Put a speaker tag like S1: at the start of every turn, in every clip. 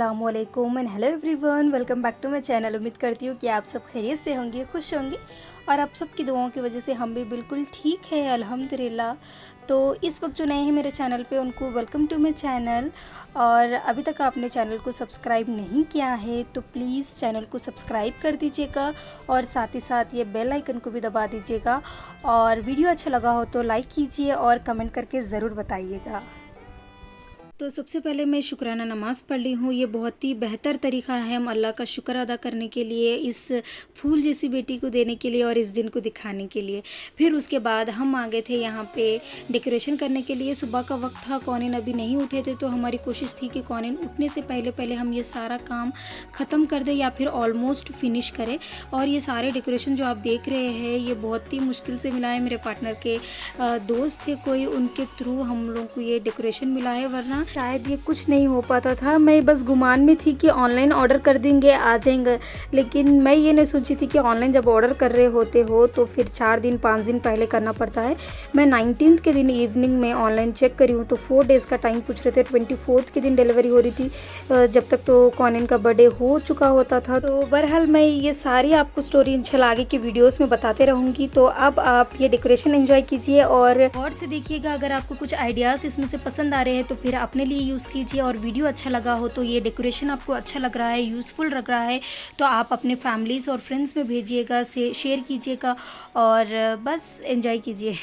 S1: अस्सलामुअलैकुम and hello everyone, welcome back to my channel. उम्मीद करती हूँ कि आप सब खैरियत से होंगे, खुश होंगे और आप सबकी दुआओं की वजह से हम भी बिल्कुल ठीक है अल्हम्दुलिल्लाह। तो इस वक्त जो नए हैं मेरे चैनल पे उनको वेलकम टू माई चैनल। और अभी तक आपने चैनल को सब्सक्राइब नहीं किया है तो प्लीज़ चैनल को सब्सक्राइब कर दीजिएगा और साथ ही साथ ये बेल आइकन को भी दबा दीजिएगा। और वीडियो अच्छा लगा हो तो लाइक कीजिए और कमेंट करके ज़रूर बताइएगा। तो सबसे पहले मैं शुक्राना नमाज़ पढ़ ली हूँ। ये बहुत ही बेहतर तरीक़ा है हम अल्लाह का शुक्र अदा करने के लिए, इस फूल जैसी बेटी को देने के लिए और इस दिन को दिखाने के लिए। फिर उसके बाद हम आ गए थे यहाँ पे डेकोरेशन करने के लिए। सुबह का वक्त था, कौनिन अभी नहीं उठे थे, तो हमारी कोशिश थी कि कौनिन उठने से पहले पहले हम ये सारा काम ख़त्म कर दें या फिर ऑलमोस्ट फिनिश करें। और ये सारे डेकोरेशन जो आप देख रहे हैं ये बहुत ही मुश्किल से मिला है। मेरे पार्टनर के दोस्त थे कोई, उनके थ्रू हम लोग को ये डेकोरेशन मिला है, वरना शायद ये कुछ नहीं हो पाता था। मैं बस गुमान में थी कि ऑनलाइन ऑर्डर कर देंगे आ जाएंगे, लेकिन मैं ये नहीं सोची थी कि ऑनलाइन जब ऑर्डर कर रहे होते हो तो फिर 4 दिन 5 दिन पहले करना पड़ता है। मैं 19 के दिन इवनिंग में ऑनलाइन चेक करी हूँ तो 4 डेज़ का टाइम पूछ रहे थे। 24 के दिन डिलीवरी हो रही थी, जब तक तो कौनिन का बर्थडे हो चुका होता था। तो बहरहाल मैं ये सारी आपको स्टोरी इंशाल्लाह आगे की वीडियोस में बताते रहूँगी। तो अब आप ये डेकोरेशन एंजॉय कीजिए और गौर से देखिएगा। अगर आपको कुछ आइडियाज़ इसमें से पसंद आ रहे हैं तो फिर अपने लिए यूज़ कीजिए, और वीडियो अच्छा लगा हो तो ये डेकोरेशन आपको अच्छा लग रहा है, यूज़फुल लग रहा है तो आप अपने फैमिलीज़ और फ्रेंड्स में भेजिएगा, से शेयर कीजिएगा और बस एंजॉय कीजिए।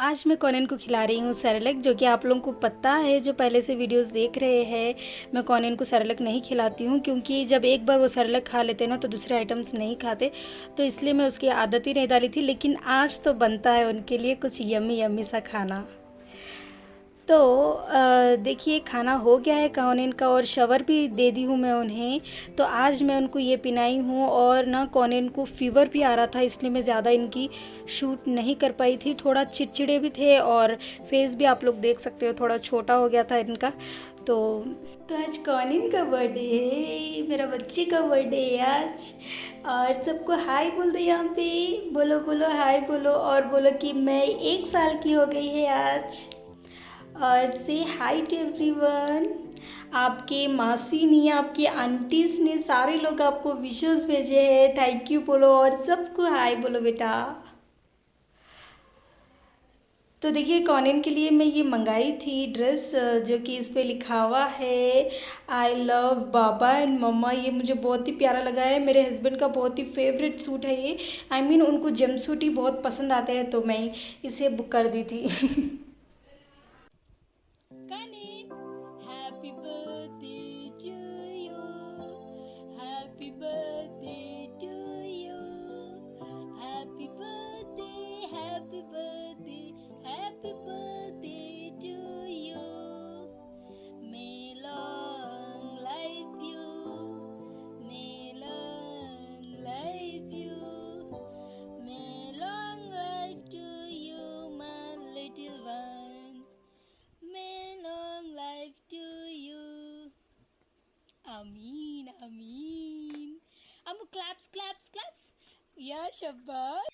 S1: आज मैं कौनिन को खिला रही हूँ सेरेलैक, जो कि आप लोगों को पता है, जो पहले से वीडियोस देख रहे हैं। मैं कौनिन को सेरेलैक नहीं खिलाती हूँ क्योंकि जब एक बार वो सेरेलैक खा लेते ना तो दूसरे आइटम्स नहीं खाते, तो इसलिए मैं उसकी आदत ही नहीं डाली थी। लेकिन आज तो बनता है उनके लिए कुछ यम्मी यम्मी सा खाना। तो देखिए खाना हो गया है कॉनेन का और शावर भी दे दी हूँ मैं उन्हें। तो आज मैं उनको ये पिलाई हूँ और ना कॉनेन को फ़ीवर भी आ रहा था, इसलिए मैं ज़्यादा इनकी शूट नहीं कर पाई थी। थोड़ा चिड़चिड़े भी थे और फेस भी आप लोग देख सकते हो थोड़ा छोटा हो गया था इनका। तो आज कॉनेन का बर्थडे है, मेरा बच्चे का बर्थडे है आज। और सबको हाय बोल दो, यहाँ पे बोलो बोलो हाय बोलो और बोलो कि मैं 1 साल की हो गई है आज। और से हाय टू एवरीवन। आपके मासी ने, आपकी आंटीज़ ने, सारे लोग आपको विशेस भेजे हैं, थैंक यू बोलो और सबको हाय बोलो बेटा। तो देखिए कॉनेन के लिए मैं ये मंगाई थी ड्रेस, जो कि इस पे लिखा हुआ है आई लव बाबा एंड मम्मा। ये मुझे बहुत ही प्यारा लगा है, मेरे हस्बैंड का बहुत ही फेवरेट सूट है ये। आई मीन उनको जंप सूट ही बहुत पसंद आते हैं, तो मैं इसे बुक कर दी थी।
S2: Kanin, happy birthday to you. Happy birthday to you. Happy birthday, happy birthday, happy birthday to you. May long life you, may long life you, may long life to you, my little one. May long life to you. Amin, Amin. Amu claps, claps, claps. Yeah, Shabbat.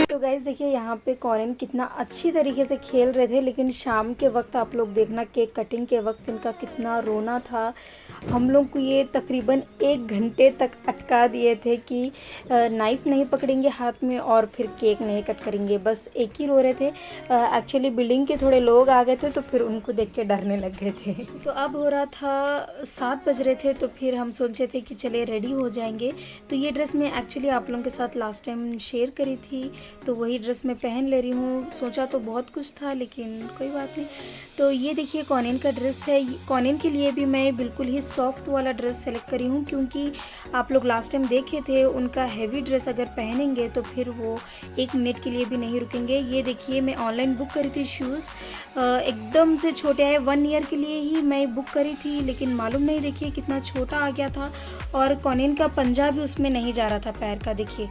S1: तो guys देखिए यहाँ पे कॉनेन कितना अच्छी तरीके से खेल रहे थे, लेकिन शाम के वक्त आप लोग देखना केक कटिंग के वक्त इनका कितना रोना था। हम लोग को ये तकरीबन 1 घंटे तक अटका दिए थे कि नाइफ़ नहीं पकड़ेंगे हाथ में और फिर केक नहीं कट करेंगे, बस एक ही रो रहे थे। एक्चुअली बिल्डिंग के थोड़े लोग आ गए थे तो फिर उनको देख के डरने लग गए थे। तो अब हो रहा था 7 बज रहे थे, तो फिर हम सोचे थे कि चले रेडी हो जाएंगे। तो ये ड्रेस मैं एक्चुअली आप लोगों के साथ लास्ट टाइम शेयर करी थी, तो वही ड्रेस मैं पहन ले रही हूँ। सोचा तो बहुत कुछ था लेकिन कोई बात नहीं। तो ये देखिए कॉनेन का ड्रेस है। कॉनेन के लिए भी मैं बिल्कुल ही सॉफ्ट वाला ड्रेस सेलेक्ट करी हूँ, क्योंकि आप लोग लास्ट टाइम देखे थे उनका हैवी ड्रेस अगर पहनेंगे तो फिर वो 1 मिनट के लिए भी नहीं रुकेंगे। ये देखिए मैं ऑनलाइन बुक करी थी शूज़, एकदम से छोटे हैं, 1 ईयर के लिए ही मैं बुक करी थी, लेकिन मालूम नहीं देखिए कितना छोटा आ गया था और कॉनेन का पंजा भी उसमें नहीं जा रहा था पैर का। देखिए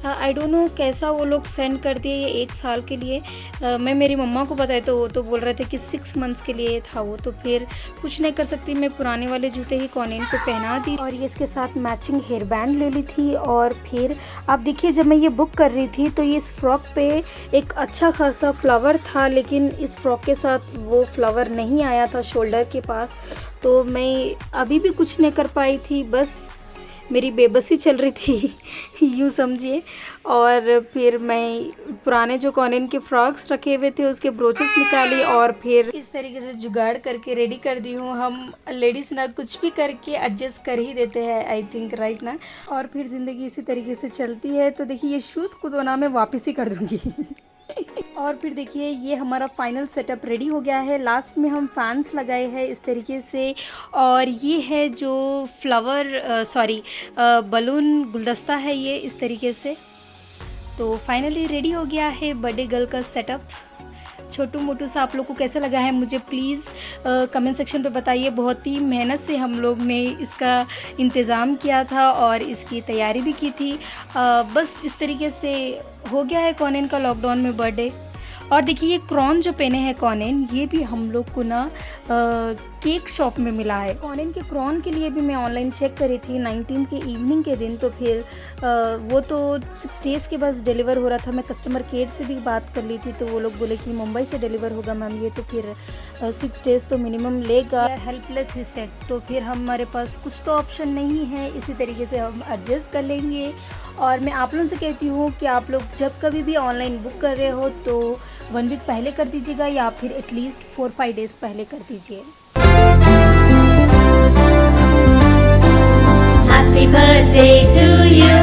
S1: आई डोंट नो कैसा वो लोग सेंड कर दिए ये 1 साल के लिए। मैं मेरी मम्मा को बताया तो वो तो बोल रहे थे कि 6 मंथ्स के लिए था वो, तो फिर कुछ नहीं कर सकती, मैं पुराने वाले जूते ही कॉनेन को पहना दी और ये इसके साथ मैचिंग हेयर बैंड ले ली थी। और फिर आप देखिए जब मैं ये बुक कर रही थी तो ये इस फ्रॉक पे एक अच्छा खासा फ्लावर था, लेकिन इस फ्रॉक के साथ वो फ्लावर नहीं आया था शोल्डर के पास, तो मैं अभी भी कुछ नहीं कर पाई थी, बस मेरी बेबसी चल रही थी यूँ समझिए। और फिर मैं पुराने जो कॉनेन के फ्रॉक्स रखे हुए थे उसके ब्रोचेस निकाली और फिर इस तरीके से जुगाड़ करके रेडी कर दी हूँ। हम लेडीज़ ना कुछ भी करके एडजस्ट कर ही देते हैं, आई थिंक राइट ना। और फिर ज़िंदगी इसी तरीके से चलती है। तो देखिए ये शूज़ को तो ना मैं वापस ही कर दूँगी और फिर देखिए ये हमारा फाइनल सेटअप रेडी हो गया है। लास्ट में हम फैंस लगाए हैं इस तरीके से, और ये है जो बलून गुलदस्ता है ये इस तरीके से। तो फाइनली रेडी हो गया है बर्थडे गर्ल का सेटअप। छोटू मोटू सा आप लोग को कैसा लगा है मुझे प्लीज़ कमेंट सेक्शन पे बताइए। बहुत ही मेहनत से हम लोग ने इसका इंतज़ाम किया था और इसकी तैयारी भी की थी। बस इस तरीके से हो गया है कॉनेन का लॉकडाउन में बर्थडे। और देखिए ये क्रॉन जो पहने हैं कॉनेन, ये भी हम लोग को ना केक शॉप में मिला है। कॉनेन के क्रॉन के लिए भी मैं ऑनलाइन चेक करी थी 19 के इवनिंग के दिन, तो फिर वो तो 6 डेज़ के बाद डिलीवर हो रहा था। मैं कस्टमर केयर से भी बात कर ली थी, तो वो लोग बोले कि मुंबई से डिलीवर होगा मैम ये, तो फिर 6 डेज़ तो मिनिमम लेगा। हेल्पलेस ही सेट, तो फिर हमारे पास कुछ तो ऑप्शन नहीं है, इसी तरीके से हम एडजस्ट कर लेंगे। और मैं आप लोगों से कहती हूँ कि आप लोग जब कभी भी ऑनलाइन बुक कर रहे हो तो 1 वीक पहले कर दीजिएगा, या फिर एटलीस्ट 4-5 डेज़ पहले कर दीजिए।
S2: Happy birthday to you.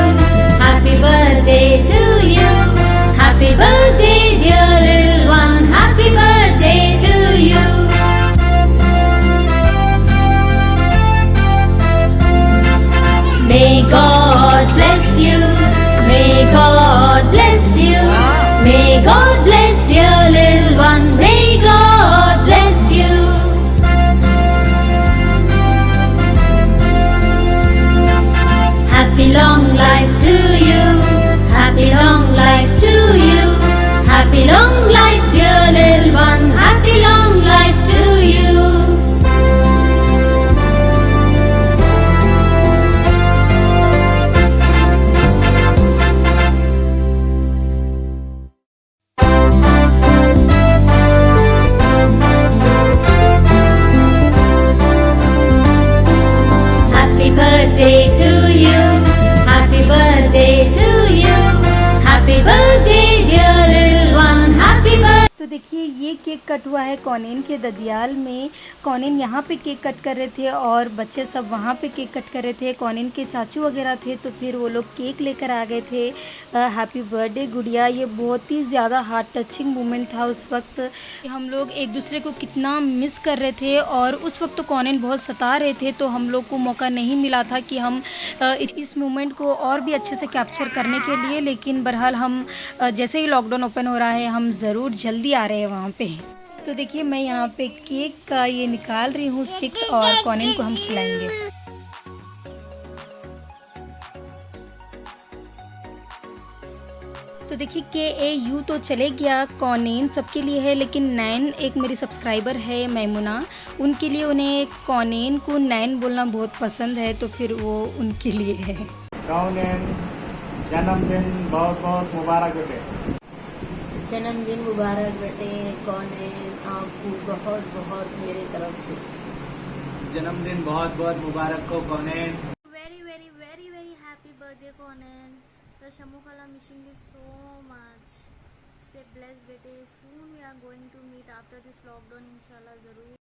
S2: Happy birthday to you. Happy birthday, dear little one. Happy birthday to you. May God bless you. May God bless you. May God bless dear little one. May God bless you. Happy long life to you. Happy long life to you. Happy long life dear little one. Happy long life to you. Happy birthday to you. Happy birthday to you. Happy birthday dear little one. Happy birthday.
S1: तो देखिए ये cake cut हुआ है कॉनेन के ददियाल में। कॉनेन यहाँ पे cake cut कर रहे थे और बच्चे सब वहाँ पे केक कट कर रहे थे। कॉनेन के चाचू वगैरह थे, तो फिर वो लोग केक लेकर आ गए थे। हैप्पी बर्थडे गुड़िया, ये बहुत ही ज़्यादा हार्ट टचिंग मोमेंट था उस वक्त। हम लोग एक दूसरे को कितना मिस कर रहे थे, और उस वक्त तो कॉनेन बहुत सता रहे थे, तो हम लोग को मौका नहीं मिला था कि हम इस मोमेंट को और भी अच्छे से कैप्चर करने के लिए। लेकिन बहरहाल हम जैसे ही लॉकडाउन ओपन हो रहा है हम ज़रूर जल्दी आ रहे हैं वहाँ पे। तो देखिए मैं यहाँ पे केक का ये निकाल रही हूँ स्टिक्स, और कॉनेन को हम खिलाएंगे। तो देखिए KAU तो चले गया, कॉनेन सबके लिए है, लेकिन नैन एक मेरी सब्सक्राइबर है मैमुना, उनके लिए उन्हें कॉनेन को नैन बोलना बहुत पसंद है, तो फिर वो उनके लिए है।
S3: कॉनेन जन्मदिन बहुत बहुत मुबारक बेटे।
S4: जन्मदिन मुबारक बेटे कॉनेन, आपको बहुत बहुत मेरे तरफ से
S3: जन्मदिन बहुत बहुत मुबारक हो कॉनेन।
S5: Very, very, very, very happy birthday, Conan. Rashamukala, wishing you so much. Stay blessed, bete. Soon we are going to meet after this lockdown, inshallah, zarur.